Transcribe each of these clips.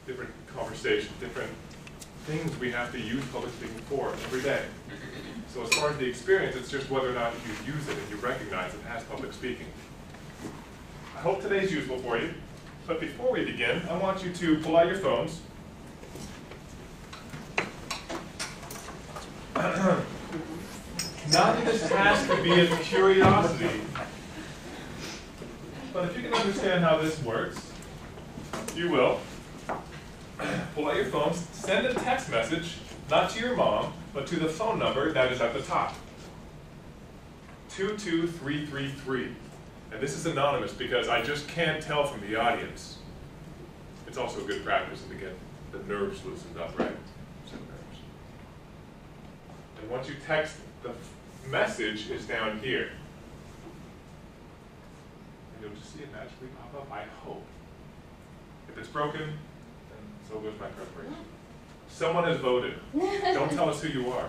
different conversations, different things we have to use public speaking for every day. So as far as the experience, it's just whether or not you use it and you recognize it as public speaking. I hope today's useful for you, but before we begin, I want you to pull out your phones. Not that this has to be a curiosity, but if you can understand how this works, you will. Pull out your phones, send a text message, not to your mom, but to the phone number that is at the top. 22333. And this is anonymous because I just can't tell from the audience. It's also a good practice to get the nerves loosened up, right? And once you text, the message is down here. And you'll just see it magically pop up, I hope. If it's broken, then so goes my preparation. Someone has voted. Don't tell us who you are.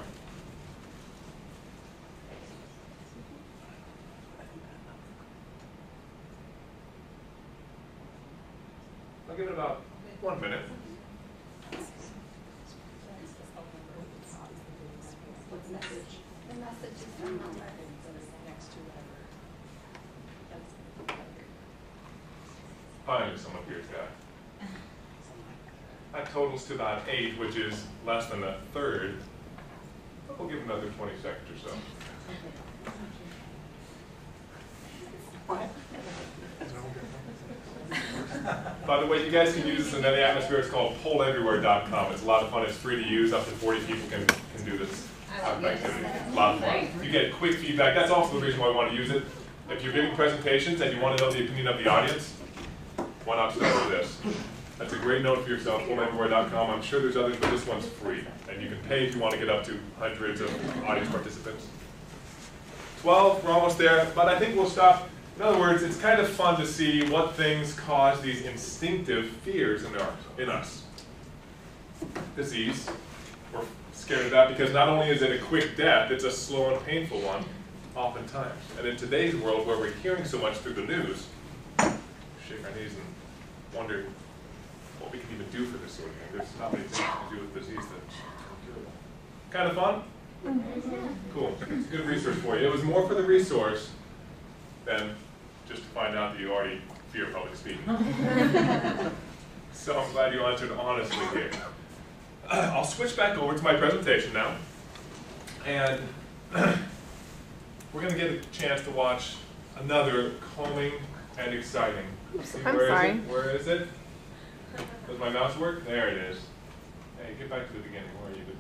I'll give it about 1 minute. What's the message? The message is the number. Next to whatever. Finally, someone here's that. That totals to about 8, which is less than a third. But we'll give another 20 seconds or so. By the way, you guys can use this in any atmosphere. It's called polleverywhere.com. It's a lot of fun. It's free to use. Up to 40 people can do this type of activity. It's a lot of fun. You get quick feedback. That's also the reason why I want to use it. If you're giving presentations and you want to know the opinion of the audience, why not start with this? That's a great note for yourself, polleverywhere.com. I'm sure there's others, but this one's free. And you can pay if you want to get up to hundreds of audience participants. 12, we're almost there, but I think we'll stop. In other words, it's kind of fun to see what things cause these instinctive fears in us. Disease, we're scared of that because not only is it a quick death, it's a slow and painful one, oftentimes. And in today's world where we're hearing so much through the news, shake our knees and wonder what we can even do for this sort of thing. There's not many things we can do with disease that's incurable. Kind of fun? Cool. It's a good resource for you. It was more for the resource than just to find out that you already fear public speaking. So I'm glad you answered honestly here. I'll switch back over to my presentation now. And we're going to get a chance to watch another calming and exciting. Where is it? Does my mouse work? There it is. Hey, get back to the beginning. Where are you going?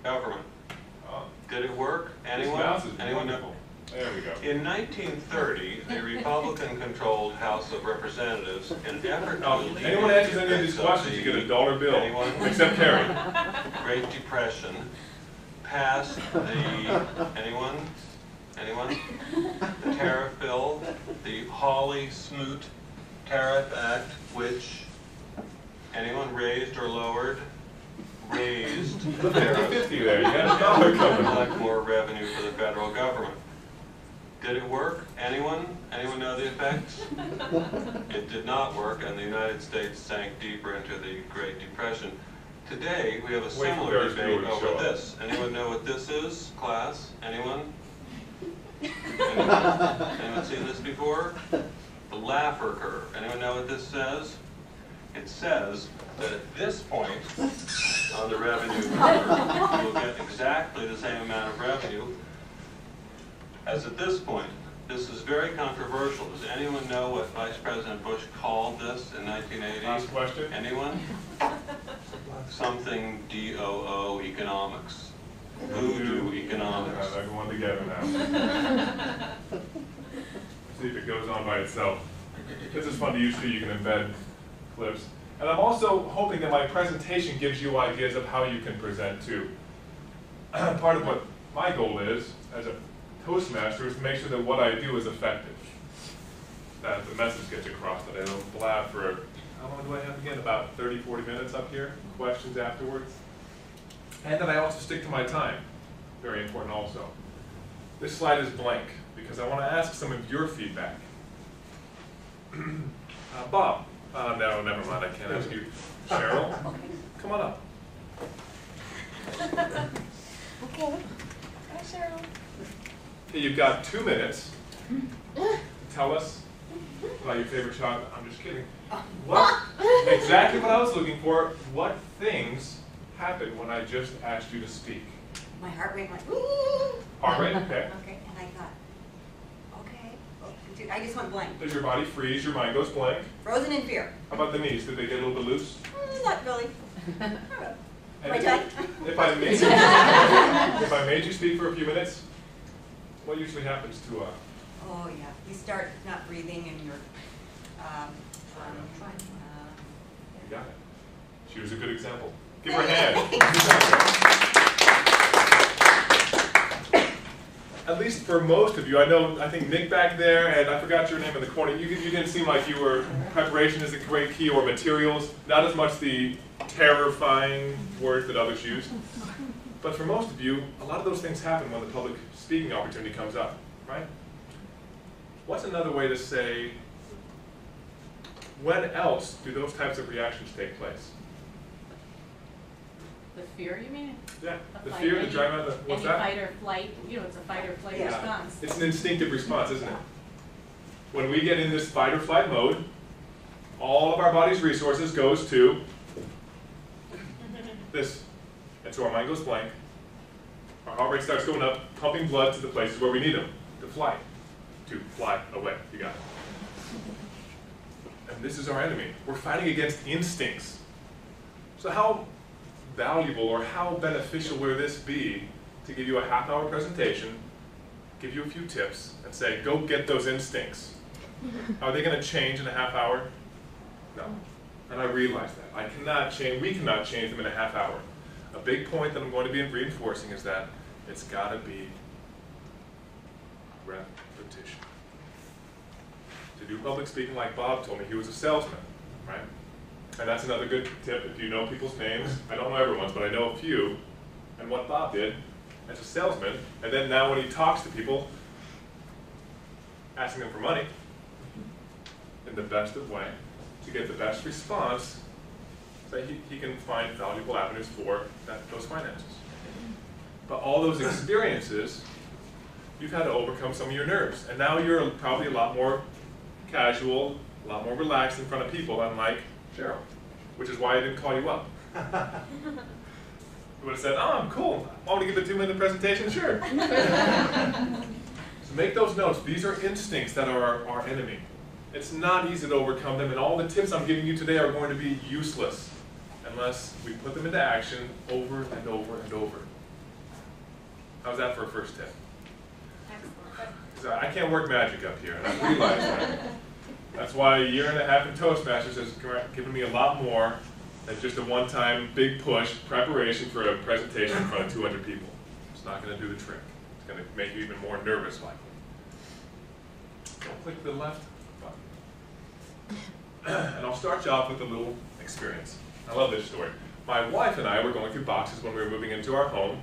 Government. Oh. Did it work? Anyone? This mouse is Anyone wonderful. know? There we go. In 1930, a Republican-controlled House of Representatives, in an effort to alleviate Anyone answers any of these questions, you get a $1 bill. Anyone? Except Carrie. Great Depression, passed the, anyone? The tariff bill, the Hawley-Smoot Tariff Act, which anyone raised or lowered? Raised the tariff. 50-50 there, you got a dollar coming. Collect more revenue for the federal government. Did it work? Anyone? Anyone know the effects? It did not work, and the United States sank deeper into the Great Depression. Today, we have a similar debate over this. Anyone know what this is, class? Anyone? Anyone seen this before? The Laffer curve. Anyone know what this says? It says that at this point on the revenue curve, you'll get exactly the same amount of revenue as at this point. This is very controversial. Does anyone know what Vice President Bush called this in 1980? Last question. Anyone? Something DOO economics. Voodoo economics. They're going together now. See if it goes on by itself. This is fun to use too. You can embed clips. And I'm also hoping that my presentation gives you ideas of how you can present too. Part of what my goal is as a Toastmaster is to make sure that what I do is effective. That the message gets across, that I don't blab for, how long do I have again? About 30, 40 minutes up here. Questions afterwards. And that I also stick to my time. Very important also. This slide is blank because I want to ask some of your feedback. Bob, No, never mind. I can't ask you. Cheryl, come on up. Okay. Hi, Cheryl. Okay, you've got 2 minutes to tell us about your favorite chocolate. I'm just kidding. What? Exactly what I was looking for. What things happened when I just asked you to speak? My heart rate went, ooh. Heart rate? Okay. Okay, and I thought, okay. Dude, I just went blank. Does your body freeze? Your mind goes blank? Frozen in fear. How about the knees? Did they get a little bit loose? Not really. And My tongue? if I made you speak for a few minutes, what usually happens to Oh, yeah. You start not breathing and you're, you got it. She was a good example. Give her a hand. At least for most of you, I think Nick back there, and I forgot your name in the corner, you didn't seem like you were, preparation is a great key, or materials, not as much the terrifying words that others use. But for most of you, a lot of those things happen when the public speaking opportunity comes up, right? What's another way to say, when else do those types of reactions take place? The fear, you mean? Yeah, The the fight, fear, the any- drama, what's Any that? fight or flight, it's a fight or flight Yeah. response. It's an instinctive response, isn't it? When we get in this fight or flight mode, all of our body's resources goes to this. And so our mind goes blank. Our heart rate starts going up, pumping blood to the places where we need them, to fly away. You got it. And this is our enemy. We're fighting against instincts. So how valuable or how beneficial will this be to give you a half-hour presentation, give you a few tips, and say, go get those instincts? Are they going to change in a half hour? No. And I realize that. We cannot change them in a half hour. A big point that I'm going to be reinforcing is that it's got to be repetition. To do public speaking, like Bob told me, he was a salesman, right? And that's another good tip. If you know people's names, I don't know everyone's, but I know a few. And what Bob did as a salesman, and then now when he talks to people, asking them for money in the best of way to get the best response, so he can find valuable avenues for those finances. But all those experiences, you've had to overcome some of your nerves. And now you're probably a lot more casual, a lot more relaxed in front of people, unlike Cheryl, which is why I didn't call you up. You would have said, oh, I'm cool. I want to give a 2-minute presentation? Sure. So make those notes. These are instincts that are our enemy. It's not easy to overcome them, and all the tips I'm giving you today are going to be useless unless we put them into action over and over and over. How's that for a first tip? I can't work magic up here, and I realize that. That's why a year and a half in Toastmasters has given me a lot more than just a one-time big push preparation for a presentation in front of 200 people. It's not going to do the trick. It's going to make you even more nervous, likely. Don't click the left button. And I'll start you off with a little experience. I love this story. My wife and I were going through boxes when we were moving into our home,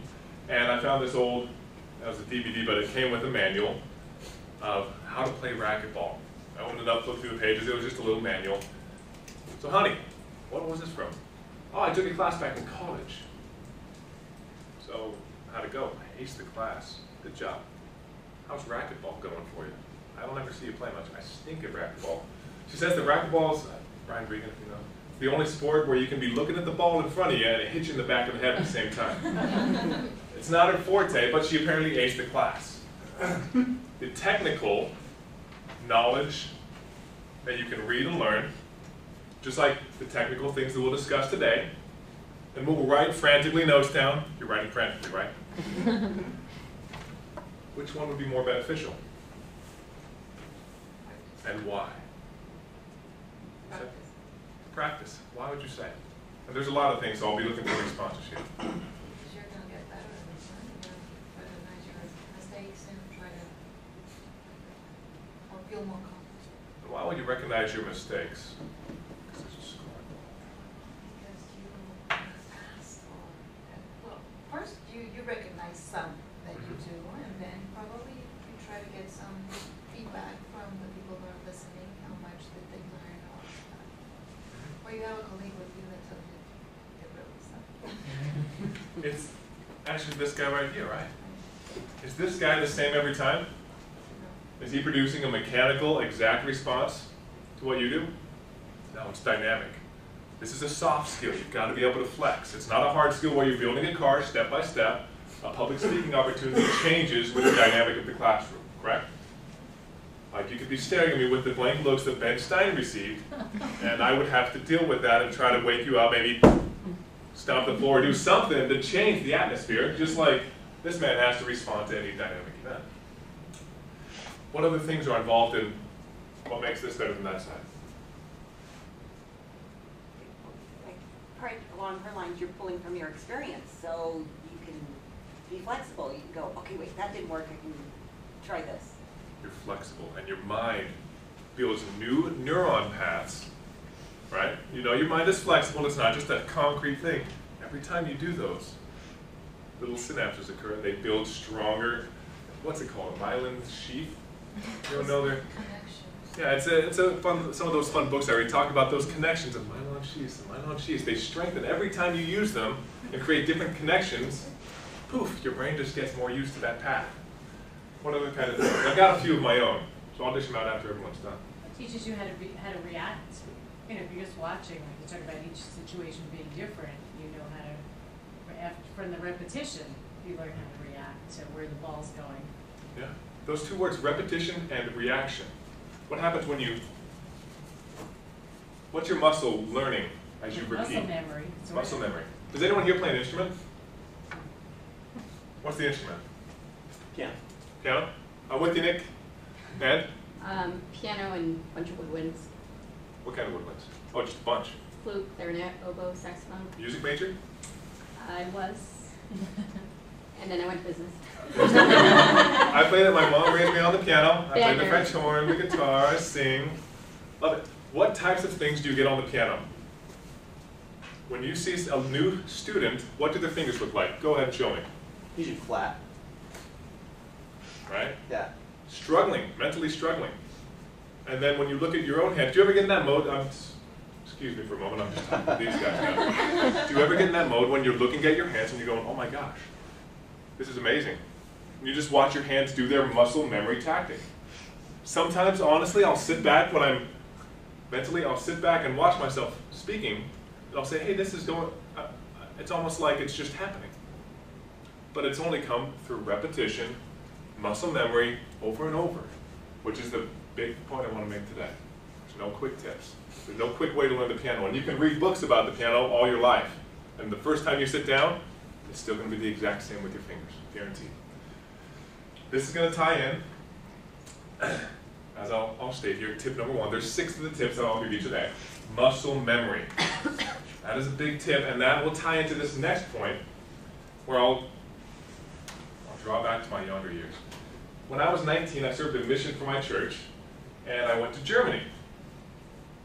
and I found this old, that was a DVD, but it came with a manual of how to play racquetball. I opened it up, looked through the pages, it was just a little manual. So honey, what was this from? Oh, I took a class back in college. So, how'd it go? I aced the class. Good job. How's racquetball going for you? I don't ever see you play much. I stink at racquetball. She says that racquetball's, Brian Regan, if you know, the only sport where you can be looking at the ball in front of you and it hits you in the back of the head at the same time. It's not her forte, but she apparently aced the class. The technical knowledge that you can read and learn, just like the technical things that we'll discuss today, and we'll write frantically notes down. You're writing frantically, right? Which one would be more beneficial? And why? Practice. Practice. Why would you say? And there's a lot of things, so I'll be looking for responses here. Because you're going to get better at it. You're going to recognize your mistakes and try to or feel more confident. Why would you recognize your mistakes? Because you pass or, well, first you recognize some that you do, and then probably you try to get some feedback from the people who are listening, how much did they learn or It's actually this guy right here, right? Is this guy the same every time? Is he producing a mechanical, exact response to what you do? No, it's dynamic. This is a soft skill. You've got to be able to flex. It's not a hard skill where you're building a car step by step. A public speaking opportunity changes with the dynamic of the classroom, correct? Like you could be staring at me with the blank looks that Ben Stein received, and I would have to deal with that and try to wake you up, maybe stomp the floor, do something to change the atmosphere, just like this man has to respond to any dynamic event. What other things are involved in what makes this better than that side? Right along her lines, you're pulling from your experience, so you can be flexible. You can go, okay, wait, that didn't work. I can try this. You're flexible, and your mind builds new neuron paths, right? You know your mind is flexible. It's not just a concrete thing. Every time you do those, little synapses occur, and they build stronger, what's it called, a myelin sheath? You don't know their... Yeah, it's a fun, some of those fun books I read talk about those connections of myelin sheaths and myelin sheaths. They strengthen every time you use them and create different connections. Poof, your brain just gets more used to that path. What other kind of things? I've got a few of my own, so I'll dish them out after everyone's done. It teaches you how to react. You know, if you're just watching, like you talk about each situation being different, you know how to, from the repetition, you learn how to react to where the ball's going. Yeah, those two words, repetition and reaction. What happens when you, what's your muscle learning as you repeat? Muscle memory. Muscle memory. Does anyone here play an instrument? What's the instrument? Piano. Piano? I'm with you, Nick. Ed? Piano and a bunch of woodwinds. What kind of woodwinds? Oh, just a bunch. Flute, clarinet, oboe, saxophone. Music major? I was. And then I went business. I played it. My mom raised me on the piano. I played the Band French horn, the guitar, I sing. Love it. What types of things do you get on the piano? When you see a new student, what do their fingers look like? Go ahead and show me. Usually flat. Right? Yeah. Struggling, mentally struggling. And then when you look at your own hand, do you ever get in that mode? Excuse me for a moment, I'm just talking to these guys now. Do you ever get in that mode when you're looking at your hands and you're going, oh my gosh, this is amazing. And you just watch your hands do their muscle memory tactic. Sometimes, honestly, I'll sit back when I'm mentally, I'll sit back and watch myself speaking, and I'll say, hey, this is going, it's almost like it's just happening. But it's only come through repetition, muscle memory, over and over, which is the big point I want to make today. There's no quick tips. There's no quick way to learn the piano. And you can read books about the piano all your life. And the first time you sit down, it's still going to be the exact same with your fingers, guaranteed. This is going to tie in, as I'll state here, tip number one. There's 6 of the tips that I'll give you today. Muscle memory. That is a big tip, and that will tie into this next point, where I'll draw back to my younger years. When I was 19, I served a mission for my church, and I went to Germany.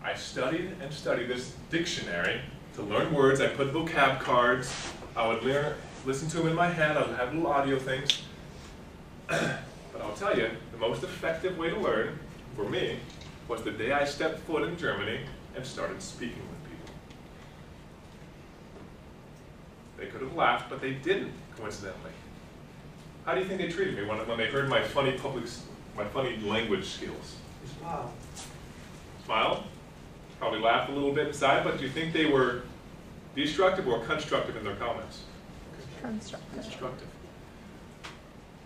I studied and studied this dictionary to learn words. I put vocab cards. I would listen to them in my head. I would have little audio things. But I'll tell you, the most effective way to learn, for me, was the day I stepped foot in Germany and started speaking with people. They could have laughed, but they didn't, coincidentally. How do you think they treated me when they heard my funny language skills? Wow. Smiled? Probably laughed a little bit inside, but do you think they were destructive or constructive in their comments? Constructive.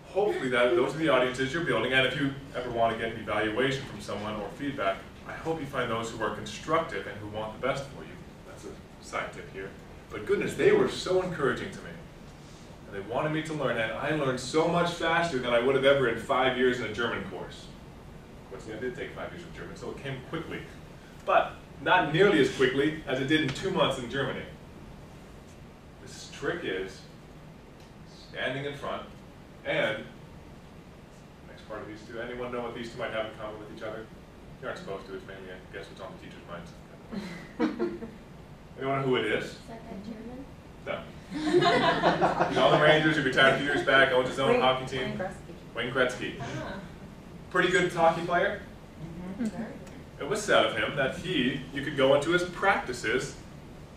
Hopefully those are the audiences you're building, and if you ever want to get an evaluation from someone or feedback, I hope you find those who are constructive and who want the best for you. That's a side tip here. But goodness, they were so encouraging to me. And they wanted me to learn, and I learned so much faster than I would have ever in 5 years in a German course. Of course, I did take 5 years of German, so it came quickly. But not nearly as quickly as it did in 2 months in Germany. This trick is standing in front, and next part of these two, anyone know what these two might have in common with each other? You aren't supposed to, it's mainly, I guess, what's on the teacher's minds. Anyone know who it is? Is that German? No. He's on the Rangers, he retired a few years back, owns his own hockey team. Wayne Gretzky. Pretty good hockey player. It was said of him that you could go into his practices,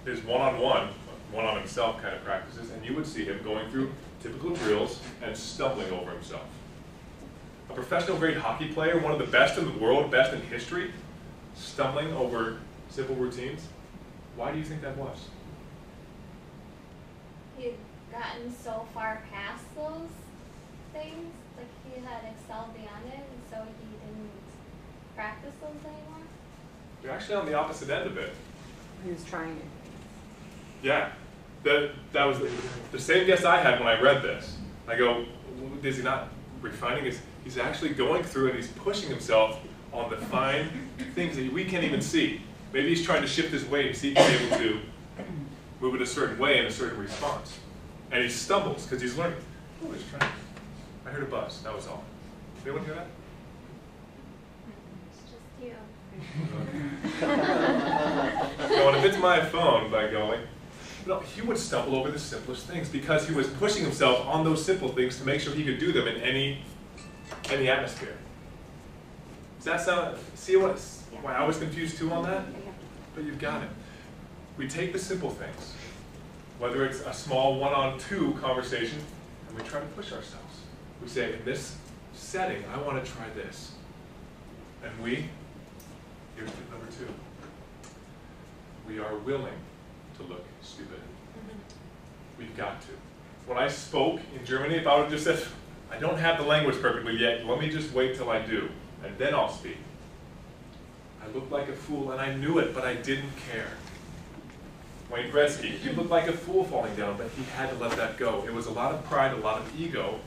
his one-on-one, one on himself kind of practices, and you would see him going through typical drills and stumbling over himself. A professional grade hockey player, one of the best in the world, best in history, stumbling over simple routines. Why do you think that was? He had gotten so far past those things, like he had excelled beyond it, and so he didn't practice those anymore. You're actually on the opposite end of it. He was trying it. Yeah, that was the same guess I had when I read this. I go, is he not refining his? He's actually going through and he's pushing himself on the fine things that we can't even see. Maybe he's trying to shift his weight and see if he's able to move it a certain way in a certain response. And he stumbles because he's learning. Oh, he's trying. I heard a buzz. That was all. Did anyone hear that? It's just you. Going, if it's my phone, by going. No, he would stumble over the simplest things because he was pushing himself on those simple things to make sure he could do them in any atmosphere. Does that sound, see why I was confused too on that? But you've got it. We take the simple things, whether it's a small one-on-two conversation, and we try to push ourselves. We say, in this setting, I want to try this. And here's tip number 2. We are willing to look stupid. We've got to. When I spoke in Germany, if I would have just said, I don't have the language perfectly yet, let me just wait till I do, and then I'll speak. I looked like a fool, and I knew it, but I didn't care. Wayne Gretzky, he looked like a fool falling down, but he had to let that go. It was a lot of pride, a lot of ego,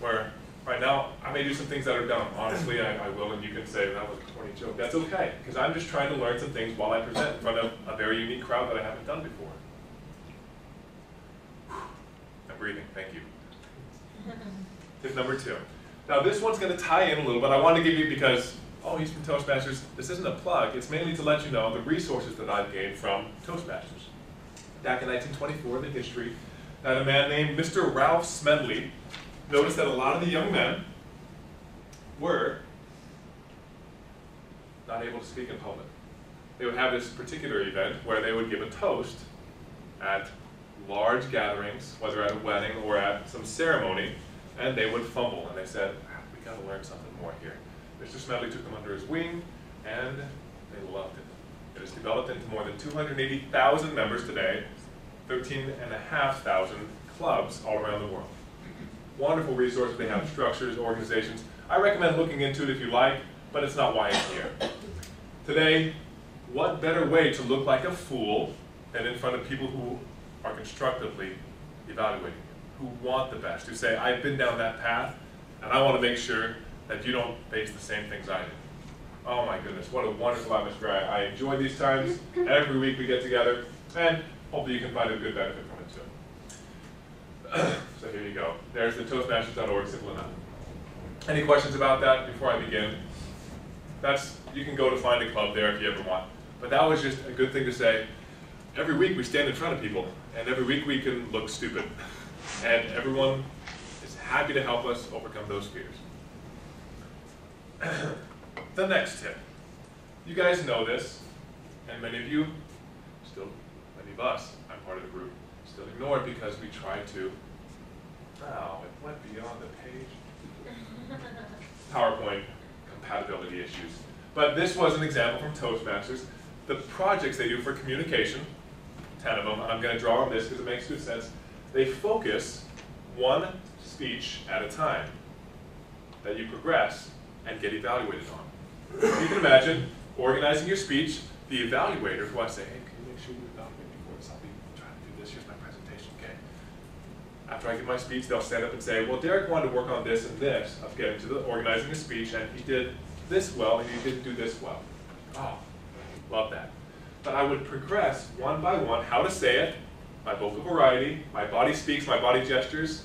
where right now, I may do some things that are dumb. Honestly, I will, and you can say, that was a corny joke. That's okay, because I'm just trying to learn some things while I present in front of a very unique crowd that I haven't done before. I'm breathing, thank you. Tip number 2. Now this one's going to tie in a little bit. I want to give you, because, oh, he's from Toastmasters. This isn't a plug. It's mainly to let you know the resources that I've gained from Toastmasters. Back in 1924, the history, that a man named Mr. Ralph Smedley noticed that a lot of the young men were not able to speak in public. They would have this particular event where they would give a toast at large gatherings, whether at a wedding or at some ceremony, and they would fumble, and they said, we got to learn something more here. Mr. Smedley took them under his wing, and they loved it. It has developed into more than 280,000 members today, 13,500 clubs all around the world. Wonderful resources. They have structures, organizations. I recommend looking into it if you like, but it's not why I'm here. Today, what better way to look like a fool than in front of people who are constructively evaluating you, who want the best, who say, I've been down that path, and I want to make sure that you don't face the same things I did. Oh my goodness, what a wonderful atmosphere. I enjoy these times. Every week we get together, and hopefully you can find a good benefit from it too. So here you go. There's the Toastmasters.org, simple enough. Any questions about that before I begin? You can go to find a club there if you ever want. But that was just a good thing to say. Every week we stand in front of people, and every week we can look stupid. And everyone is happy to help us overcome those fears. The next tip. You guys know this, and many of you, many of us, I'm part of the group, still ignore it because we try to, it went beyond the page. PowerPoint compatibility issues. But this was an example from Toastmasters. The projects they do for communication, 10 of them, and I'm going to draw on this because it makes good sense. They focus one speech at a time that you progress and get evaluated on. You can imagine organizing your speech, the evaluator, who I say, hey, can you make sure you evaluate before this? I'll be trying to do this. Here's my presentation, okay? After I give my speech, they'll stand up and say, well, Derek wanted to work on this and this of getting to the organizing a speech, and he did this well, and he didn't do this well. Oh, love that. But I would progress one by one how to say it, my vocal variety, my body speaks, my body gestures.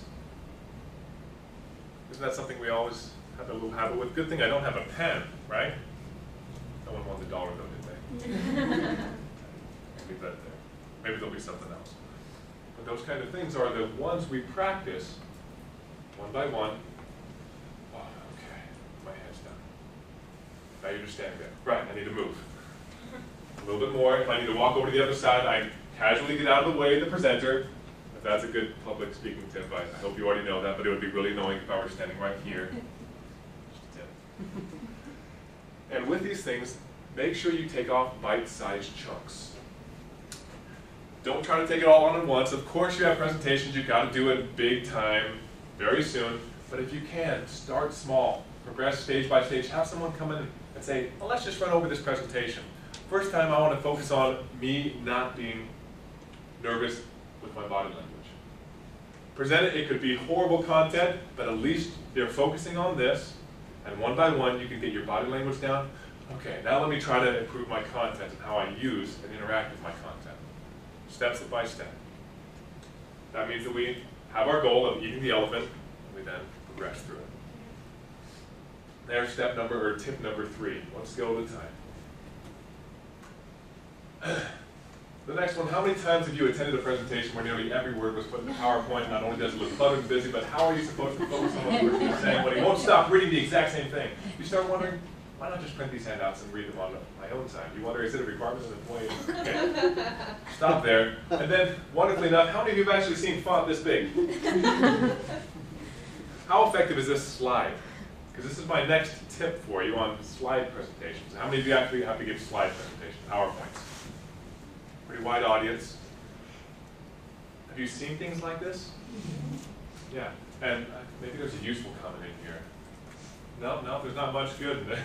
Isn't that something we always have a little habit with? Good thing I don't have a pen, right? No one wants $1 though, did they? Leave that there. Maybe there'll be something else. But those kind of things are the ones we practice one by one. Oh, okay, my head's down. Now you're just standing there. Right, I need to move. A little bit more. If I need to walk over to the other side, I casually get out of the way of the presenter. If that's a good public speaking tip, I hope you already know that, but it would be really annoying if I were standing right here. Just a tip. And with these things, make sure you take off bite-sized chunks. Don't try to take it all on at once. Of course you have presentations, you've got to do it big time, very soon. But if you can, start small. Progress stage by stage. Have someone come in and say, well, let's just run over this presentation. First time I want to focus on me not being nervous with my body language. Present it, it could be horrible content, but at least they're focusing on this, and one by one you can get your body language down. Okay, now let me try to improve my content and how I use and interact with my content. Step by step. That means that we have our goal of eating the elephant, and we then progress through it. There's step number, or tip number 3. One skill at a time. The next one, how many times have you attended a presentation where nearly every word was put in the PowerPoint? Not only does it look cluttered and busy, but how are you supposed to focus on what the person is saying when he won't stop reading the exact same thing? You start wondering, why not just print these handouts and read them on my own time? You wonder, is it a requirement of the employee? Okay. Stop there. And then, wonderfully enough, how many of you have actually seen font this big? How effective is this slide? Because this is my next tip for you on slide presentations. How many of you actually have to give slide presentations, PowerPoints? Pretty wide audience. Have you seen things like this? Yeah, and maybe there's a useful comment in here. No, there's not much good in it.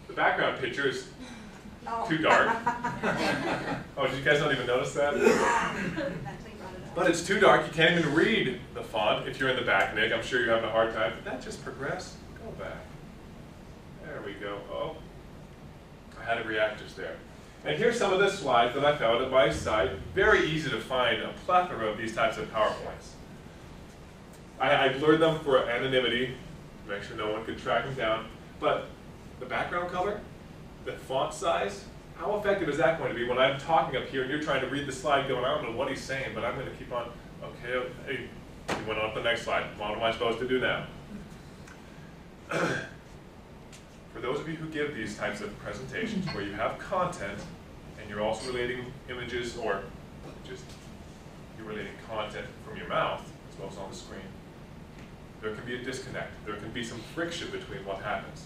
The background picture is too dark. Oh, did you guys not even notice that? But it's too dark, you can't even read the font if you're in the back, Nick. I'm sure you're having a hard time. Did that just progress? Go back. There we go. Oh, I had a react just there. And here's some of the slides that I found at my site. Very easy to find a plethora of these types of PowerPoints. I blurred them for anonymity, to make sure no one could track them down. But the background color, the font size, how effective is that going to be when I'm talking up here and you're trying to read the slide going, I don't know what he's saying, but I'm going to keep on, okay, hey, he went on to the next slide. What am I supposed to do now? For those of you who give these types of presentations where you have content and you're also relating images or just you're relating content from your mouth as well as on the screen, there can be a disconnect. There can be some friction between what happens.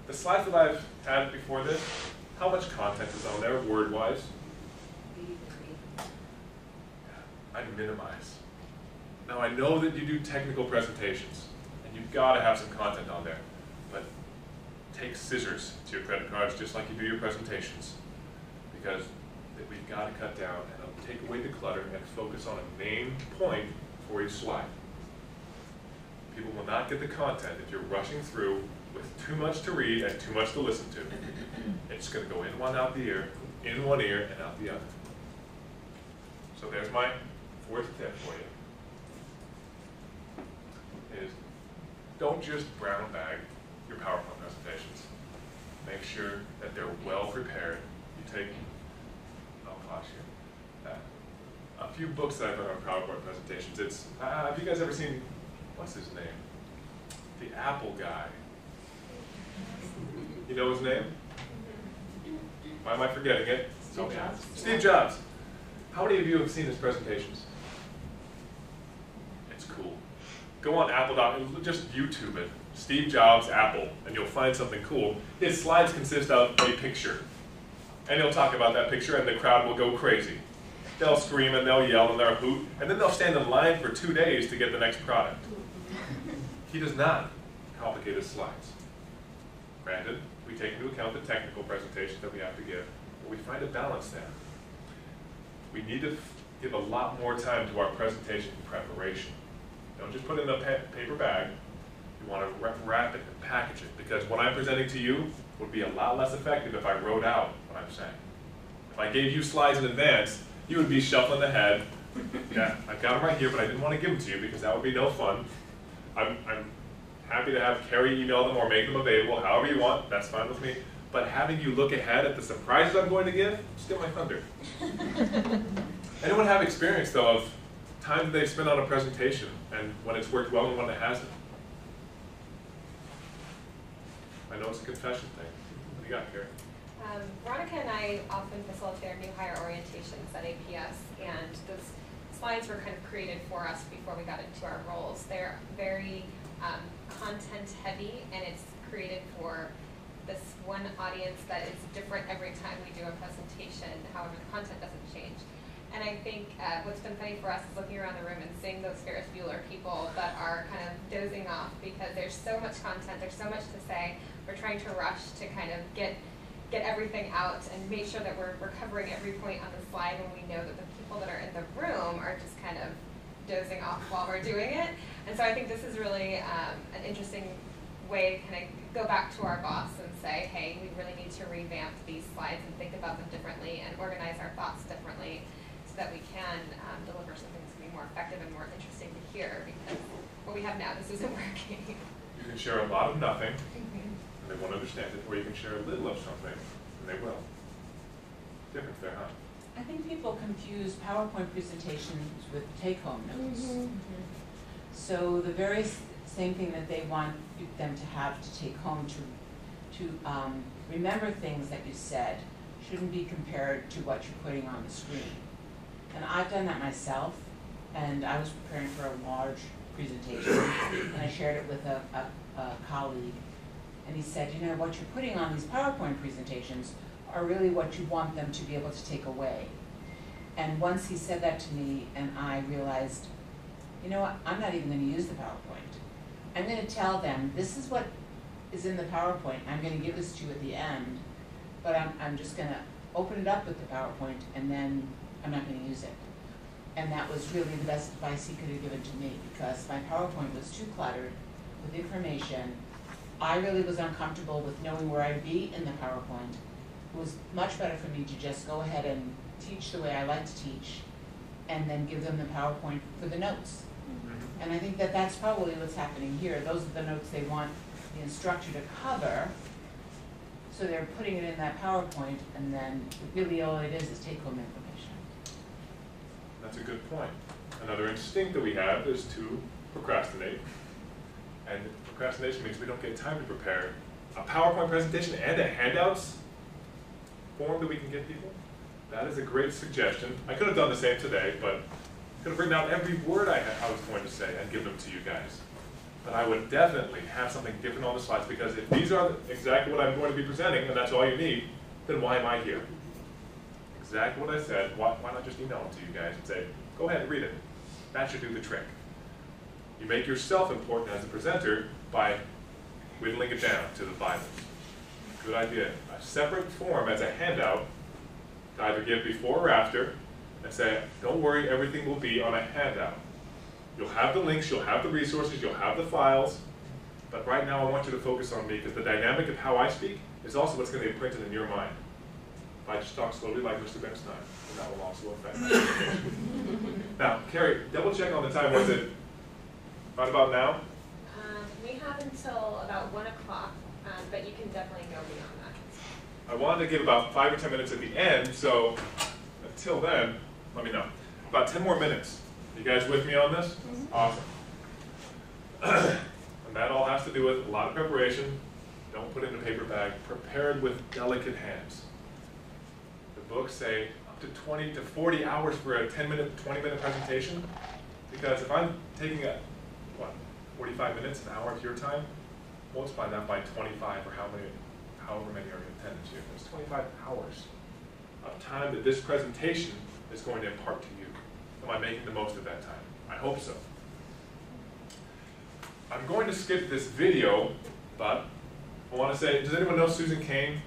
The slides that I've had before this, how much content is on there, word-wise? I minimize. Now I know that you do technical presentations, and you've got to have some content on there, but take scissors to your credit cards just like you do your presentations, because we've got to cut down and take away the clutter and focus on a main point for each slide. People will not get the content if you're rushing through with too much to read and too much to listen to. It's going to go in one ear, and out the other. So there's my 4th tip for you. Is don't just brown bag your PowerPoint presentations. Make sure that they're well prepared. You take, oh gosh, a few books that I've done on PowerPoint presentations. It's, have you guys ever seen, what's his name? The Apple guy. You know his name? Why am I forgetting it? Steve Jobs. Steve Jobs. How many of you have seen his presentations? It's cool. Go on Apple.com, just YouTube it. Steve Jobs, Apple, and you'll find something cool. His slides consist of a picture. And he'll talk about that picture and the crowd will go crazy. They'll scream and they'll yell and they'll hoot, and then they'll stand in line for 2 days to get the next product. He does not complicate his slides. Granted, we take into account the technical presentations that we have to give, but we find a balance there. We need to give a lot more time to our presentation preparation. Don't just put it in a paper bag. You want to wrap it and package it, because what I'm presenting to you would be a lot less effective if I wrote out what I'm saying. If I gave you slides in advance, you would be shuffling ahead. Yeah, I've got them right here, but I didn't want to give them to you because that would be no fun. I'm happy to have Carrie email them or make them available, however you want, that's fine with me. But having you look ahead at the surprises I'm going to give, steal my thunder. Anyone have experience, though, of time that they've spent on a presentation and when it's worked well and when it hasn't? I know it's a confession thing. What do you got, Carrie? Veronica and I often facilitate our new hire orientations at APS, and those slides were kind of created for us before we got into our roles. They're very content heavy, and it's created for this one audience that is different every time we do a presentation, however the content doesn't change. And I think what's been funny for us is looking around the room and seeing those Ferris Bueller people that are kind of dozing off because there's so much content, there's so much to say. We're trying to rush to kind of get everything out and make sure that we're covering every point on the slide when we know that the people that are in the room are just kind of dozing off while we're doing it. And so I think this is really an interesting way to kind of go back to our boss and say, hey, we really need to revamp these slides and think about them differently and organize our thoughts differently so that we can deliver something that's going to be more effective and more interesting to hear, because what we have now, this isn't working. You can share a lot of nothing, and they won't understand it, or you can share a little of something, and they will. Difference there, huh? I think people confuse PowerPoint presentations with take-home notes. So the very same thing that they want them to have to take home to remember things that you said shouldn't be compared to what you're putting on the screen. And I've done that myself, and I was preparing for a large presentation, and I shared it with a colleague, and he said, you know, what you're putting on these PowerPoint presentations are really what you want them to be able to take away. And once he said that to me, and I realized, you know what, I'm not even going to use the PowerPoint. I'm going to tell them, this is what is in the PowerPoint. I'm going to give this to you at the end, but I'm just going to open it up with the PowerPoint, and then I'm not going to use it. And that was really the best advice he could have given to me, because my PowerPoint was too cluttered with information. I really was uncomfortable with knowing where I'd be in the PowerPoint. It was much better for me to just go ahead and teach the way I like to teach, and then give them the PowerPoint for the notes. And I think that that's probably what's happening here. Those are the notes they want the instructor to cover, so they're putting it in that PowerPoint, and then really all it is take-home information. That's a good point. Another instinct that we have is to procrastinate. And procrastination means we don't get time to prepare a PowerPoint presentation and a handouts form that we can give people. That is a great suggestion. I could have done the same today, but I could have written out every word I was going to say and give them to you guys. But I would definitely have something different on the slides, because if these are exactly what I'm going to be presenting, and that's all you need, then why am I here? Exactly what I said. Why not just email them to you guys and say, go ahead and read it. That should do the trick. You make yourself important as a presenter by whittling it down to the Bible. Good idea. A separate form as a handout to either give before or after, and say, don't worry, everything will be on a handout. You'll have the links, you'll have the resources, you'll have the files, but right now I want you to focus on me, because the dynamic of how I speak is also what's going to be imprinted in your mind. If I just talk slowly like Mr. Bernstein, then that will also affect my presentation. Now, Carrie, double check on the time. Was it right about now? We have until about 1 o'clock, but you can definitely go beyond that. I wanted to give about 5 or 10 minutes at the end, so until then, let me know. About 10 more minutes. You guys with me on this? Awesome. And that all has to do with a lot of preparation. Don't put it in a paper bag. Prepared with delicate hands. The books say up to 20 to 40 hours for a 10-minute, 20-minute presentation. Because if I'm taking 45 minutes, an hour of your time, multiply that by 25 or however many are in attendance here. There's 25 hours of time that this presentation is going to impart to you. Am I making the most of that time? I hope so. I'm going to skip this video, but I want to say, does anyone know Susan Cain?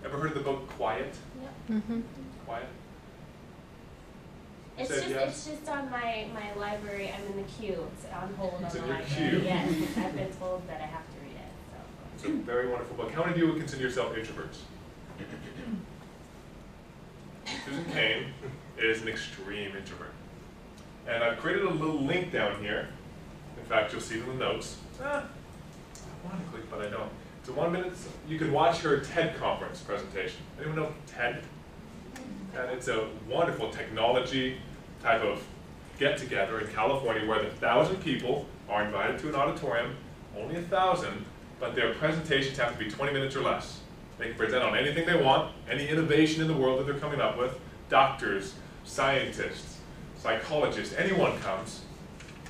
Ever heard of the book Quiet? Yep. Quiet? It's just on my library. I'm in the queue. It's on hold It's on in the your library. queue. Yes, I've been told that I have to read it. It's a very wonderful book. How many of you would consider yourself introverts? Susan Cain is an extreme introvert. And I've created a little link down here. In fact, you'll see it in the notes. I want to click, but I don't. It's a 1 minute. You can watch her TED conference presentation. Anyone know TED? And it's a wonderful technology type of get-together in California where 1,000 people are invited to an auditorium, only 1,000, but their presentations have to be 20 minutes or less. They can present on anything they want, any innovation in the world that they're coming up with. Doctors, scientists, psychologists, anyone comes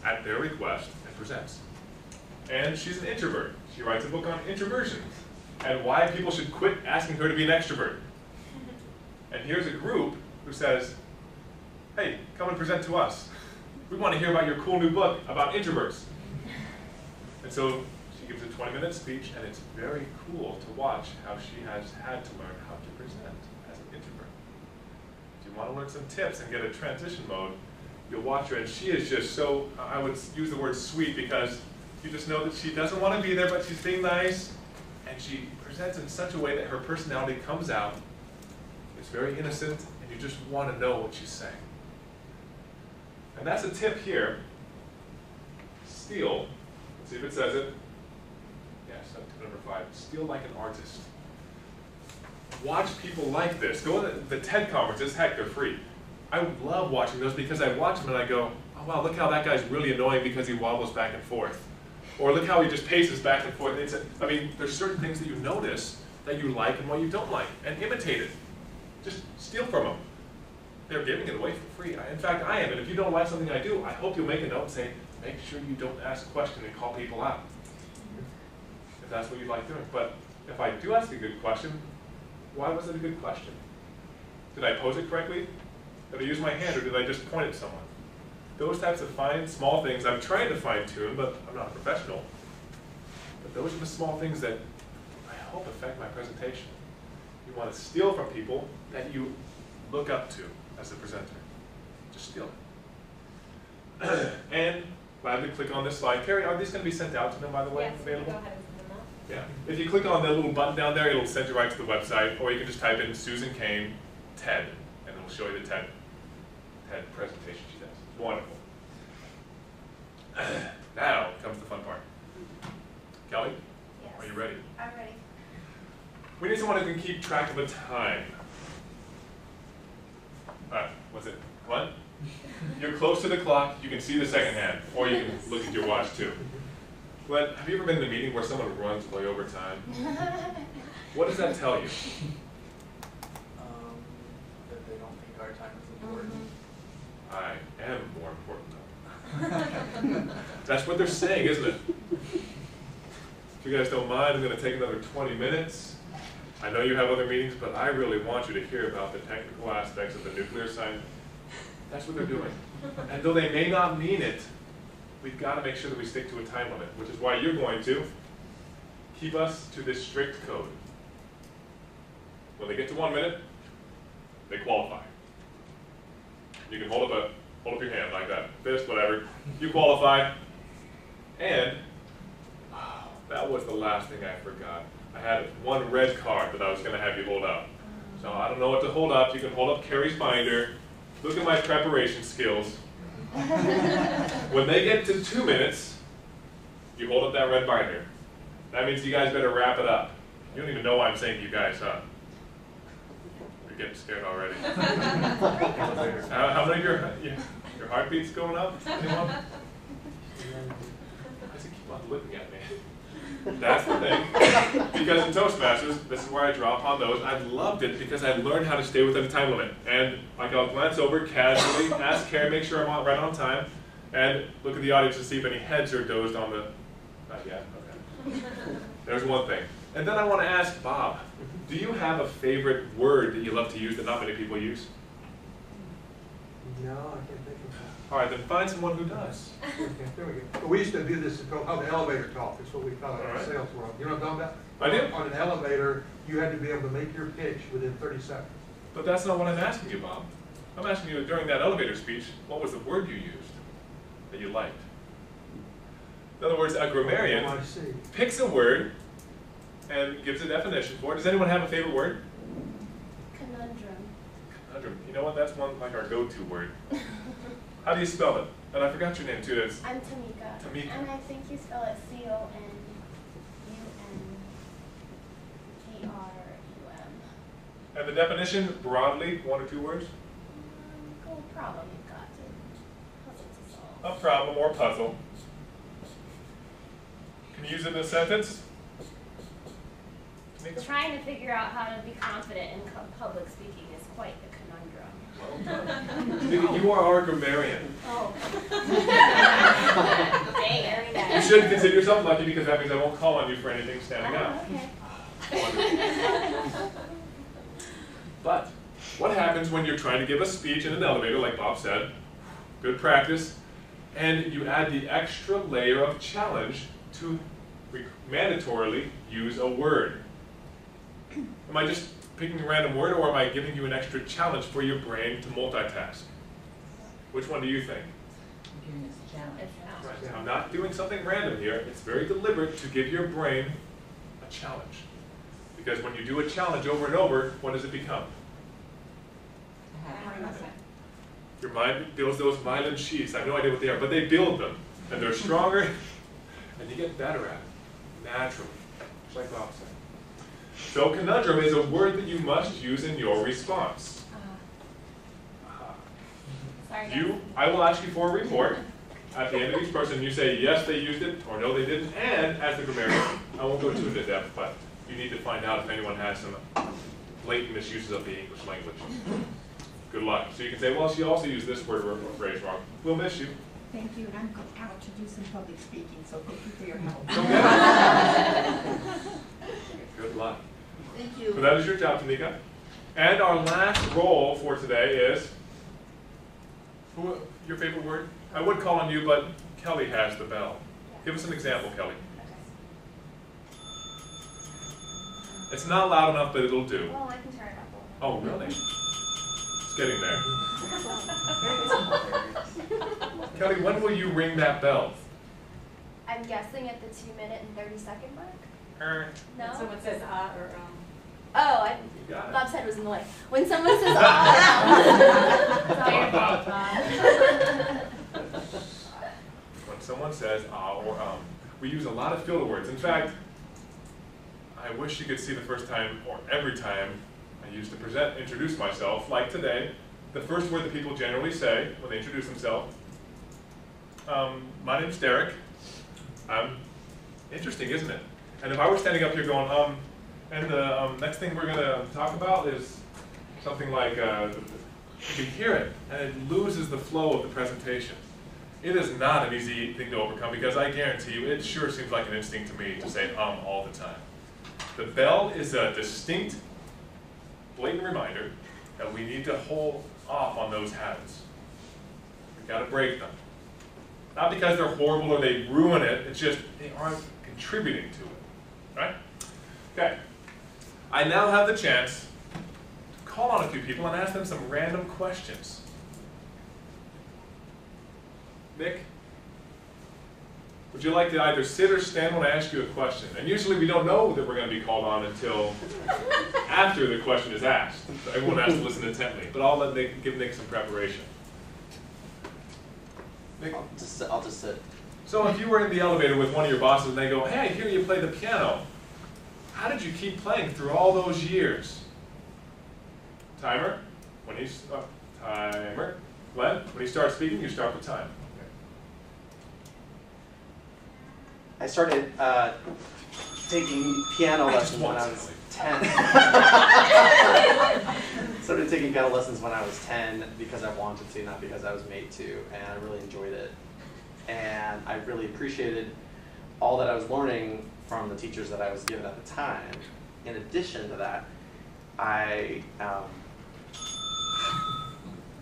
at their request and presents. And she's an introvert. She writes a book on introversion and why people should quit asking her to be an extrovert. And here's a group who says, hey, come and present to us. We want to hear about your cool new book about introverts. And so she gives a 20-minute speech, and it's very cool to watch how she has had to learn how to present as an introvert. If you want to learn some tips and get a transition mode, you'll watch her, and she is just so, I would use the word sweet, because you just know that she doesn't want to be there, but she's being nice, and she presents in such a way that her personality comes out. It's very innocent, and you just want to know what she's saying. And that's a tip here. Steal. Let's see if it says it. Yes, that's tip number 5. Steal like an artist. Watch people like this. Go to the TED conferences. Heck, they're free. I love watching those because I watch them and I go, oh wow, look how that guy's really annoying because he wobbles back and forth. Or look how he just paces back and forth. I mean, there's certain things that you notice that you like and what you don't like, and imitate it. Just steal from them. They're giving it away for free. In fact, I am. And if you don't like something I do, I hope you'll make a note and say, make sure you don't ask questions and call people out. If that's what you like doing. But if I do ask a good question, why was it a good question? Did I pose it correctly? Did I use my hand, or did I just point at someone? Those types of fine, small things I'm trying to fine-tune, but I'm not a professional. But those are the small things that I hope affect my presentation. You want to steal from people that you look up to as a presenter. Just steal it. And gladly click on this slide. Carrie, are these going to be sent out to them, by the way, yes, available? Go ahead and send them out. Yeah. If you click on that little button down there, it'll send you right to the website, or you can just type in Susan Cain, TED, and it'll show you the TED presentation she does. Wonderful. Now comes the fun part. Kelly, Yes. are you ready? I'm ready. We need someone who can keep track of a time. What's it? What? You're close to the clock, you can see the second hand, or you can look at your watch too. Glenn, have you ever been in a meeting where someone runs way over time? What does that tell you? That they don't think our time is important. I am more important though. That's what they're saying, isn't it? If you guys don't mind, I'm going to take another 20 minutes. I know you have other meetings, but I really want you to hear about the technical aspects of the nuclear science. That's what they're doing. And though they may not mean it, we've got to make sure that we stick to a time limit, which is why you're going to keep us to this strict code. When they get to 1 minute, they qualify. You can hold up your hand like that, fist, whatever. You qualify. And that was the last thing I forgot. I had one red card that I was going to have you hold up. So I don't know what to hold up. You can hold up Carrie's binder. Look at my preparation skills. When they get to 2 minutes, you hold up that red binder. That means you guys better wrap it up. You don't even know why I'm saying you guys, huh? You're getting scared already. How many of your heartbeats going up? Anyone? Why does it keep on looking at me? That's the thing. Because in Toastmasters, this is where I draw upon those. I've loved it because I learned how to stay within a time limit. And like I'll glance over casually, ask Carrie, make sure I'm right on time, and look at the audience to see if any heads are dozed on the. Not yet. Okay. There's one thing. And then I want to ask Bob, do you have a favorite word that you love to use that not many people use? No, I can't think of that. All right, then find someone who does. Okay, there we go. Well, we used to do this, it's called the elevator talk. It's what we call it in All the right. sales world. You know what I'm talking about? I do. On an elevator, you had to be able to make your pitch within 30 seconds. But that's not what I'm asking you, Bob. I'm asking you during that elevator speech, what was the word you used that you liked? In other words, a grammarian Oh, I see. picks a word and gives a definition for it. Does anyone have a favorite word? Conundrum. Conundrum. You know what? That's one like our go-to word. How do you spell it? And I forgot your name too. It's I'm Tamika. Tamika. And I think you spell it CONUNGRUM. And the definition, broadly, 1 or 2 words? Cool problem you've got to puzzle to solve. A problem or puzzle. Can you use it in a sentence? Tamika? trying to figure out how to be confident in public speaking is quite a conundrum. You are our grammarian. Oh. Very You nice. should consider yourself lucky because that means I won't call on you for anything standing up. Okay. But what happens when you're trying to give a speech in an elevator, like Bob said, good practice, and you add the extra layer of challenge to mandatorily use a word? Am I just picking a random word, or am I giving you an extra challenge for your brain to multitask? Which one do you think? I'm giving us a challenge. Right. I'm not doing something random here. It's very deliberate to give your brain a challenge. Because when you do a challenge over and over, what does it become? Your mind builds those violent sheets. I have no idea what they are, but they build them. And they're stronger, and you get better at it, naturally, just like Bob said. So conundrum is a word that you must use in your response. Sorry, I will ask you for a report. At the end of each person, you say, yes, they used it, or no, they didn't. And as the grammarian, I won't go too into depth, but you need to find out if anyone has some blatant misuses of the English language. Good luck. So you can say, well, she also used this word or phrase wrong. We'll miss you. Thank you, and I'm out to do some public speaking, so thank you for your help. Good luck. Thank you. So that is your job, Tanika. And our last role for today is, your favorite word? I would call on you, but Kelly has the bell. Give us an example, Kelly. It's not loud enough, but it'll do. Well, I can turn it up a Oh, really? It's getting there. Kelly, when will you ring that bell? I'm guessing at the 2-minute and 30-second mark. No? Someone says or Oh, You got it. Bob said it was in the way. When someone says It's all your fault, Bob. When someone says or we use a lot of filler words. In fact, I wish you could see the first time or every time I used to introduce myself, like today, the first word that people generally say when they introduce themselves. My name's Derek. Interesting, isn't it? And if I were standing up here going, and the next thing we're going to talk about is something like, you can hear it, and it loses the flow of the presentation. It is not an easy thing to overcome because I guarantee you, it sure seems like an instinct to me to say all the time. The bell is a distinct, blatant reminder that we need to hold off on those habits. We've got to break them. Not because they're horrible or they ruin it, it's just they aren't contributing to it, right? Okay, I now have the chance to call on a few people and ask them some random questions. Nick, would you like to either sit or stand when I ask you a question? And usually we don't know that we're going to be called on until after the question is asked. So everyone has to listen intently, but I'll give Nick some preparation. Nick? I'll just sit. So if you were in the elevator with one of your bosses and they go, hey, I hear you play the piano. How did you keep playing through all those years? Timer. Timer. Glenn, when you start speaking, you start with time. I started taking piano lessons when I was 10. Started taking piano lessons when I was 10 because I wanted to, not because I was made to, and I really enjoyed it. And I really appreciated all that I was learning from the teachers that I was given at the time. In addition to that, I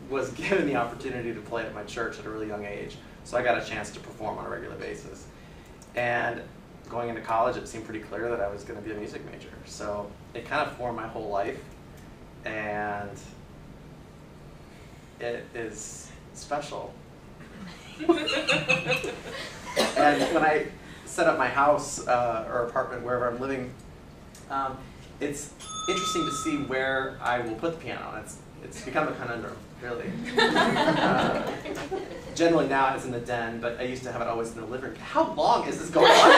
was given the opportunity to play at my church at a really young age, so I got a chance to perform on a regular basis. And going into college, it seemed pretty clear that I was going to be a music major. So it kind of formed my whole life, and it is special. And when I set up my house or apartment, wherever I'm living, it's interesting to see where I will put the piano. It's become a conundrum, really. Generally now it's in the den, but I used to have it always in the living room. How long is this going on?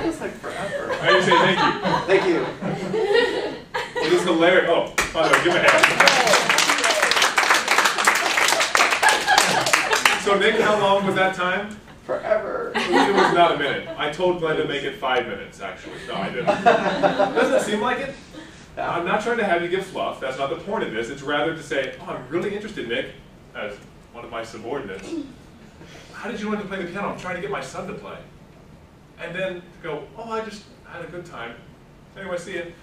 It's like forever. I need to say thank you. Thank you. It is hilarious. Oh, by the way, give a hand. So Nick, how long was that time? Forever. It was not a minute. I told Glenn to make it 5 minutes, actually. No, I didn't. Doesn't it seem like it? I'm not trying to have you get fluff. That's not the point of this. It's rather to say, oh, I'm really interested, Nick, as one of my subordinates. How did you learn to play the piano? I'm trying to get my son to play. And then to go, oh, I just had a good time. Anyway, see it.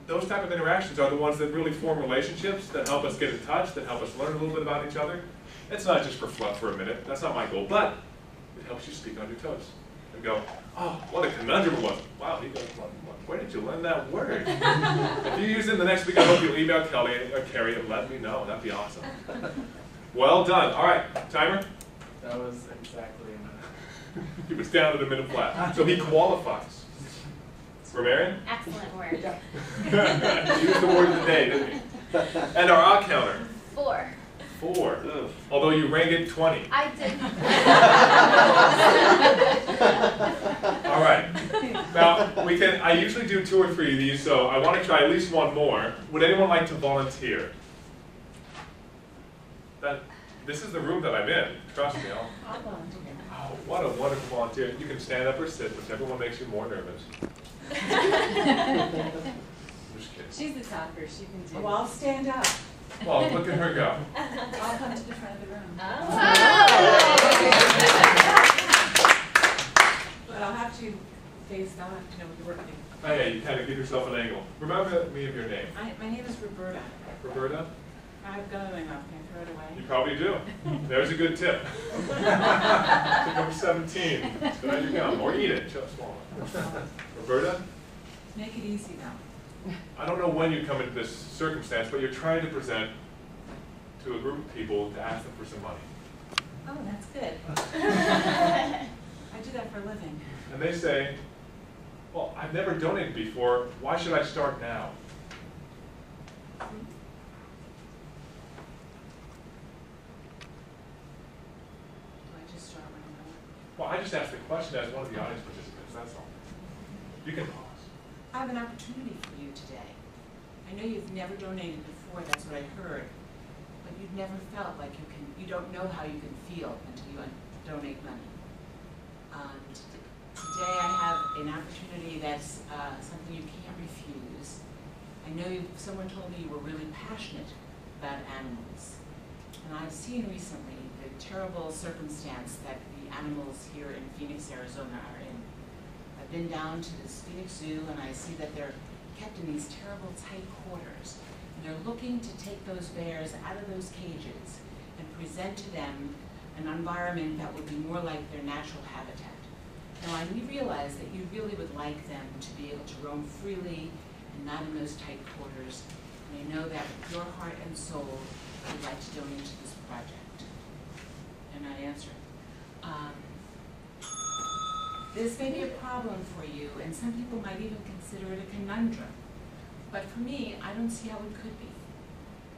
Those type of interactions are the ones that really form relationships, that help us get in touch, that help us learn a little bit about each other. It's not just for fluff for a minute. That's not my goal. But it helps you speak on your toes. And go, oh, what a conundrum it was. Wow, he goes, where did you learn that word? If you use it the next week, I hope you'll email Kelly or Carrie and let me know. That'd be awesome. Well done. All right, timer. That was exactly a minute. He was down at a minute flat. So he qualifies. Grammarian? Excellent word. He used the word of the day, didn't he? And our odd counter? 4. 4. Ugh. Although you rang it 20. I didn't. All right. Now, we can. I usually do 2 or 3 of these, so I want to try at least one more. Would anyone like to volunteer? This is the room that I'm in. Trust me. I'll volunteer. Oh, what a wonderful volunteer. You can stand up or sit, whichever one makes you more nervous. Just kidding. She's the talker, she can do it. Well, I'll stand up. Well, look at her go. I'll come to the front of the room. But I'll have to face that, with the working. Oh, yeah, you kind of give yourself an angle. Remember me of your name. My name is Roberta. Roberta? I've got it enough. Can I throw it away? You probably do. There's a good tip. Tip number 17. So there you go. Or eat it. Just swallow it. Roberta? Make it easy now. I don't know when you come into this circumstance, but you're trying to present to a group of people to ask them for some money. Oh, that's good. I do that for a living. And they say, well, I've never donated before. Why should I start now? Well, I just asked the question as one of the audience participants, that's all. You can pause. I have an opportunity for you today. I know you've never donated before, that's what I heard, but you've never felt like you don't know how you can feel until you donate money. Today I have an opportunity that's something you can't refuse. I know someone told me you were really passionate about animals, and I've seen recently the terrible circumstance that the animals here in Phoenix, Arizona are in. I've been down to this Phoenix Zoo and I see that they're kept in these terrible tight quarters. And they're looking to take those bears out of those cages and present to them an environment that would be more like their natural habitat. Now I realize that you really would like them to be able to roam freely and not in those tight quarters. And I know that with your heart and soul, you'd like to donate to this project. And I answer. This may be a problem for you, and some people might even consider it a conundrum. But for me, I don't see how it could be.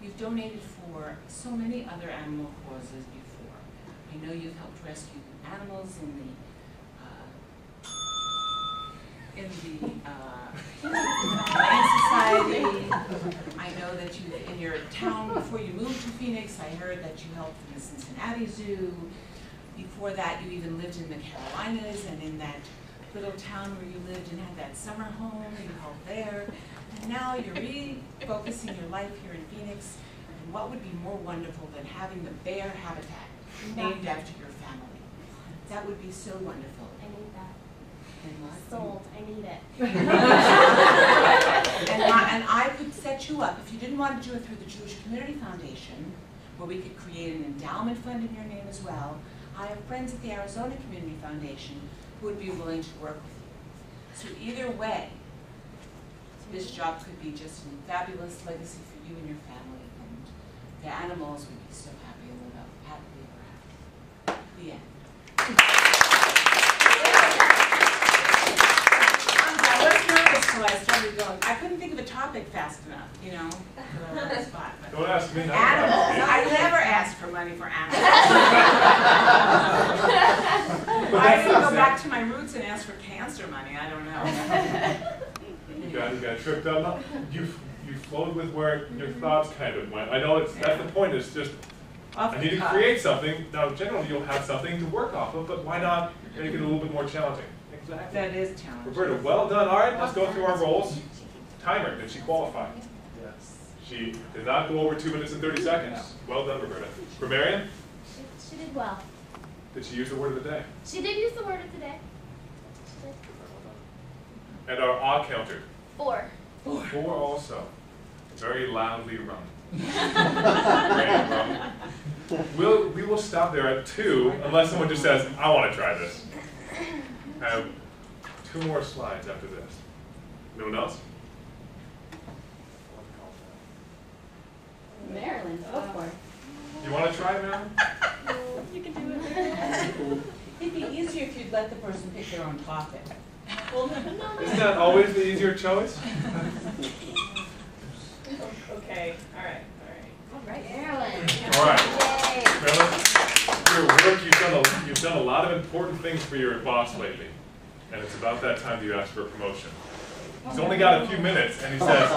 You've donated for so many other animal causes before. I know you've helped rescue animals in the Humane Society. I know that you, in your town, before you moved to Phoenix, I heard that you helped in the Cincinnati Zoo. Before that, you even lived in the Carolinas, and in that little town where you lived and had that summer home, you helped there. And now you're really focusing your life here in Phoenix. And what would be more wonderful than having the bear habitat named after your family? That would be so wonderful. I need that. And what? Sold. I need it. And I could set you up, if you didn't want to do it through the Jewish Community Foundation, where we could create an endowment fund in your name as well. I have friends at the Arizona Community Foundation who would be willing to work with you. So either way, this job could be just a fabulous legacy for you and your family, and the animals would be so happy and live happily ever after. The end. I was nervous until I started going. I couldn't think of a topic fast enough, you know, on the spot. But Don't ask me. animals. I never asked for money for animals. I didn't go back to my roots and ask for cancer money. I don't know. You got tripped up. You flowed with where your thoughts kind of went. I know that's the point. Is just Off I the need to cuff. create something. Now, generally, you'll have something to work off of, but why not make it a little bit more challenging? Exactly. That is challenging. Roberta, well done. All right, let's go through our roles. Timer, did she qualify? Yes. She did not go over 2 minutes and 30 seconds. Well done, Roberta. Grammarian, She did well. did she use the word of the day? She did use the word of today. She did. And our odd counter, 4. 4 also. Very loudly rung. Great rung. We will stop there at 2, unless someone just says, I want to try this. I have 2 more slides after this. No one else? Maryland, go for it. You want to try it, Marilyn? You can do it. It'd be easier if you'd let the person pick their own topic. Isn't that always the easier choice? Okay, all right. All right, Maryland. All right. Yay. Marilyn, your work, you've done a lot of important things for your boss lately. And it's about that time that you ask for a promotion. He's only got a few minutes, and he says,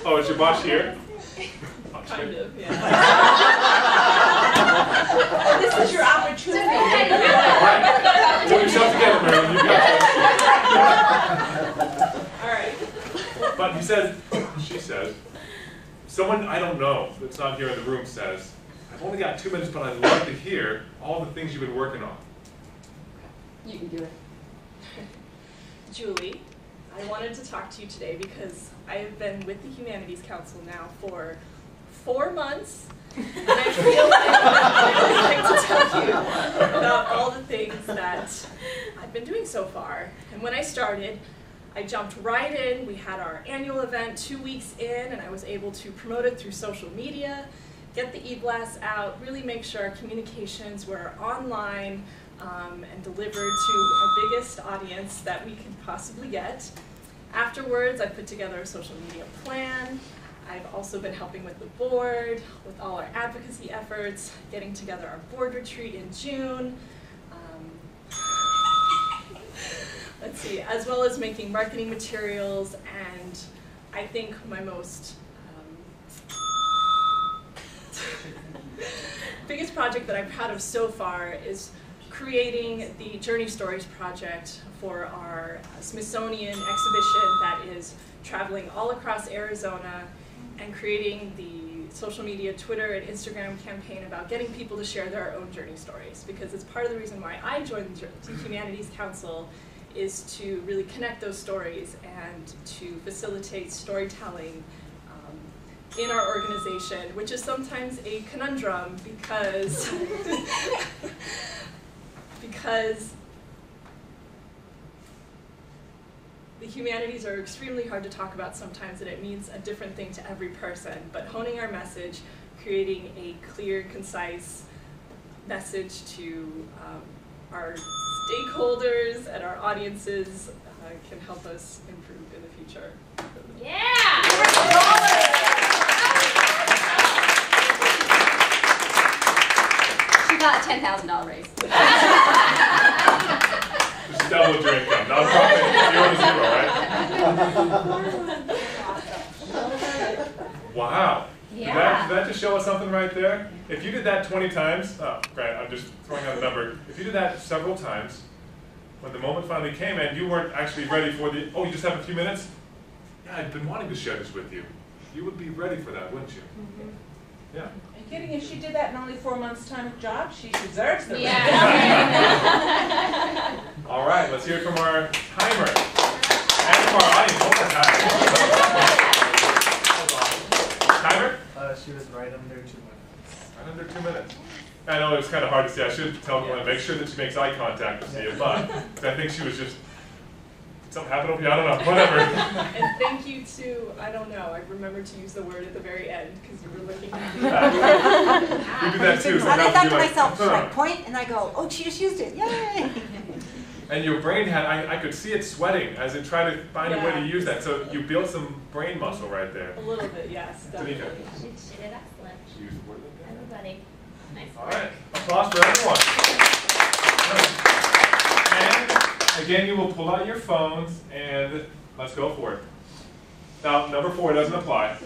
oh, is your boss here? Kind of, yeah. This is your opportunity. All right. Pull yourself together, Marilyn. You got this. All right. But he says, she says, someone I don't know that's not here in the room says, I've only got 2 minutes, but I'd love to hear all the things you've been working on. You can do it. Julie, I wanted to talk to you today because I have been with the Humanities Council now for 4 months, and I feel like to tell you about all the things that I've been doing so far. And when I started, I jumped right in. We had our annual event 2 weeks in, and I was able to promote it through social media, get the e-blasts out, really make sure our communications were online, and delivered to our biggest audience that we could possibly get. Afterwards, I put together a social media plan. I've also been helping with the board, with all our advocacy efforts, getting together our board retreat in June. Let's see, as well as making marketing materials, and I think my most biggest project that I'm proud of so far is creating the Journey Stories project for our Smithsonian exhibition that is traveling all across Arizona, and creating the social media, Twitter and Instagram campaign about getting people to share their own journey stories, because it's part of the reason why I joined the Humanities Council is to really connect those stories and to facilitate storytelling in our organization, which is sometimes a conundrum because the humanities are extremely hard to talk about sometimes, and it means a different thing to every person. But honing our message, creating a clear, concise message to our stakeholders and our audiences can help us improve in the future. Yeah! She got a $10,000 raise. Just double your income, not a profit, you're on 0, right? Wow. Yeah. Did that just show us something right there? If you did that 20 times, Grant, I'm just throwing out a number. If you did that several times, when the moment finally came and you weren't actually ready for the, oh, you just have a few minutes? Yeah, I've been wanting to share this with you. You would be ready for that, wouldn't you? Mm-hmm. Yeah. Are you kidding? If she did that in only 4 months' time of job, she deserves the Yeah. All right, let's hear it from our timer. And from our audience. One more time. Timer? She was right under 2 minutes. Right under 2 minutes. I know it was kind of hard to see. I should tell Glenn, make sure that she makes eye contact to see it, but I think she was just, something happened over here, I don't know, whatever. And thank you to, I don't know, I remember to use the word at the very end because you were looking at me. We do that too. And I thought to Sometimes myself, we should I point? And I go, oh, she just used it, yay! And your brain had, I could see it sweating as it tried to find a way to Yeah. use that. So you built some brain muscle right there. A little bit, yes, definitely. Tanika. She did excellent. She used the word like that. Everybody. Nice. All right, applause for everyone. And again, you will pull out your phones and let's go for it. Now, number 4 doesn't apply.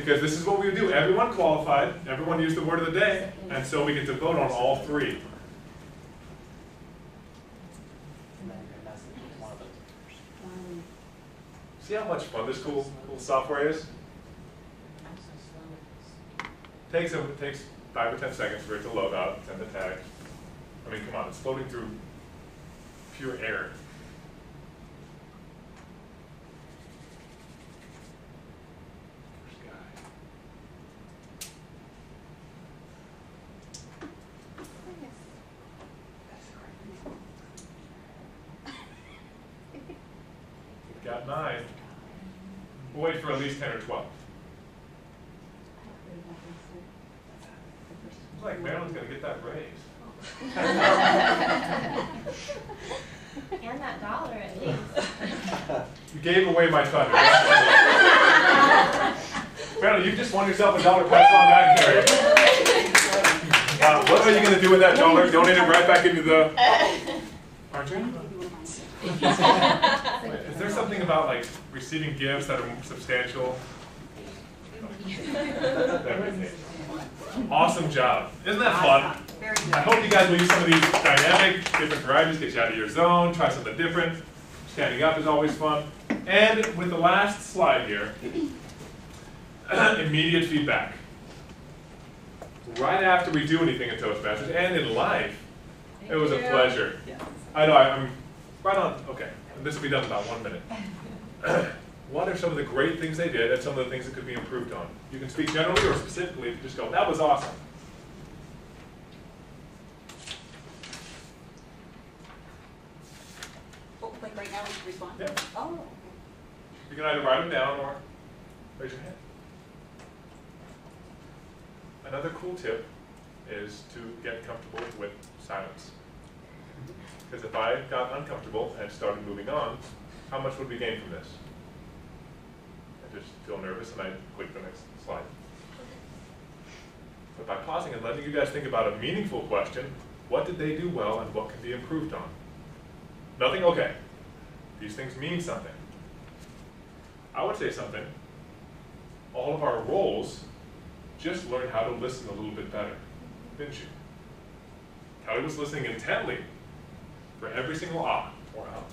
Because this is what we would do. Everyone qualified, everyone used the word of the day, and so we get to vote on all three. See how much fun this cool software is? Takes 5 or 10 seconds for it to load up, send the tag. I mean, come on, it's floating through pure air. We've got 9. We'll wait for at least 10 or 12. Looks like Marilyn's going to get that raise. And that dollar at least. You gave away my thunder. Marilyn, you just won yourself $1 pass on back there. What are you going to do with that dollar? Donate it right back into the... Aren't you? Is there something about like receiving gifts that are substantial? Awesome job. Isn't that fun? I hope you guys will use some of these dynamic, different varieties, get you out of your zone, try something different. Standing up is always fun. And with the last slide here, immediate feedback. Right after we do anything in Toastmasters and in life, it was a pleasure. I know, I'm right on. Okay, this will be done in about 1 minute. What are some of the great things they did and some of the things that could be improved on? You can speak generally or specifically if you just go, that was awesome. Oh, like right now we should respond? Yeah. Oh, okay. You can either write them down or raise your hand. Another cool tip is to get comfortable with silence. Because if I got uncomfortable and started moving on, how much would we gain from this? I just feel nervous and I click the next slide. But by pausing and letting you guys think about a meaningful question, what did they do well and what can be improved on? Nothing? Okay. These things mean something. I would say something. All of our roles just learned how to listen a little bit better, didn't you? Kelly was listening intently for every single ah or out.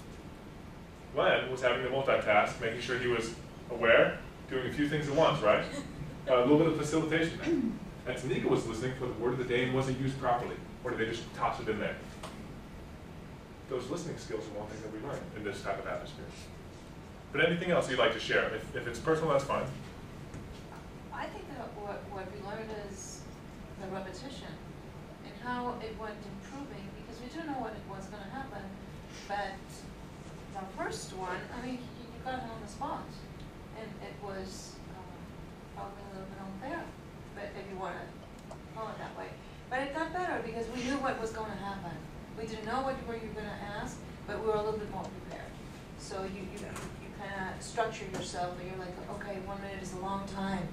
Glenn was having to multitask, making sure he was aware, doing a few things at once, right? A little bit of facilitation there. And Tanika was listening for the word of the day and was it used properly? Or did they just toss it in there? Those listening skills are one thing that we learn in this type of atmosphere. But anything else you'd like to share? If it's personal, that's fine. I think that what we learned is the repetition and how it went improving, because we didn't know what was going to happen. But the first one, I mean, you got it on the spot, and it was probably a little bit unfair, but if you want to call it that way. But it got better because we knew what was going to happen. We didn't know what you were going to ask, but we were a little bit more prepared. So you kind of structure yourself, and you're like, okay, 1 minute is a long time.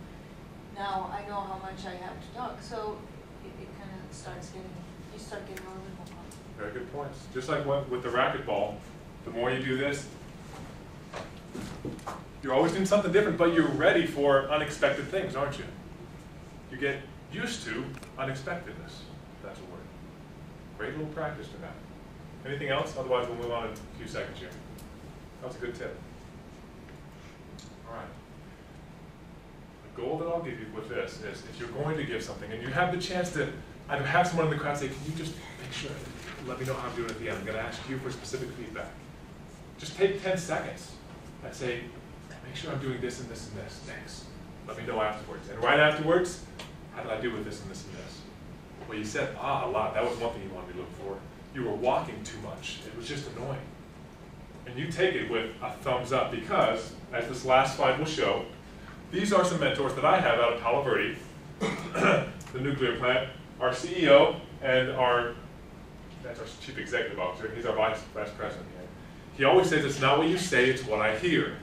Now I know how much I have to talk. So it kind of starts getting, you start getting a little bit more confident. Very good points. Just like with the racquetball, the more you do this, you're always doing something different, but you're ready for unexpected things, aren't you? You get used to unexpectedness, if that's a word. Great little practice for that. Anything else? Otherwise, we'll move on in a few seconds here. That was a good tip. All right. The goal that I'll give you with this is if you're going to give something and you have the chance to either have someone in the crowd say, can you just make sure, let me know how I'm doing at the end. I'm going to ask you for specific feedback. Just take 10 seconds and say, make sure I'm doing this and this and this. Thanks. Let me know afterwards. And right afterwards, how did I do with this and this and this? Well, you said a lot. That was one thing you wanted me to look for. You were walking too much. It was just annoying. And you take it with a thumbs up because, as this last slide will show, these are some mentors that I have out of Palo Verde, the nuclear plant, our CEO, and that's our chief executive officer. He's our vice president here. He always says, it's not what you say, it's what I hear.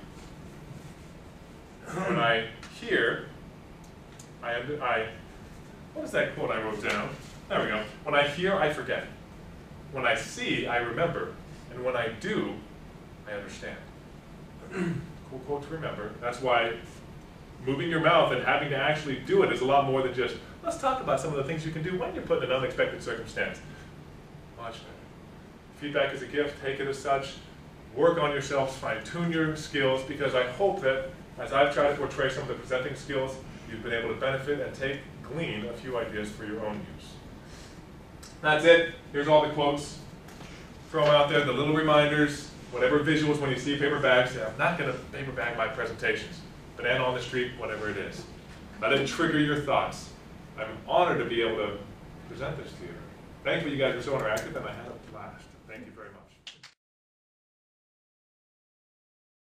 When I hear, what was that quote I wrote down? There we go. When I hear, I forget. When I see, I remember. And when I do, I understand. Cool quote to remember. That's why moving your mouth and having to actually do it is a lot more than just, let's talk about some of the things you can do when you're put in an unexpected circumstance. Much better. Feedback is a gift, take it as such. Work on yourselves, fine-tune your skills, because I hope that as I've tried to portray some of the presenting skills, you've been able to benefit and glean a few ideas for your own use. That's it. Here's all the quotes. Throw them out there, the little reminders, whatever visuals when you see paper bags. I'm not going to paper bag my presentations. Banana on the street, whatever it is. Let it trigger your thoughts. I'm honored to be able to present this to you. Thankfully, you guys were so interactive, and I had a blast. Thank you very much.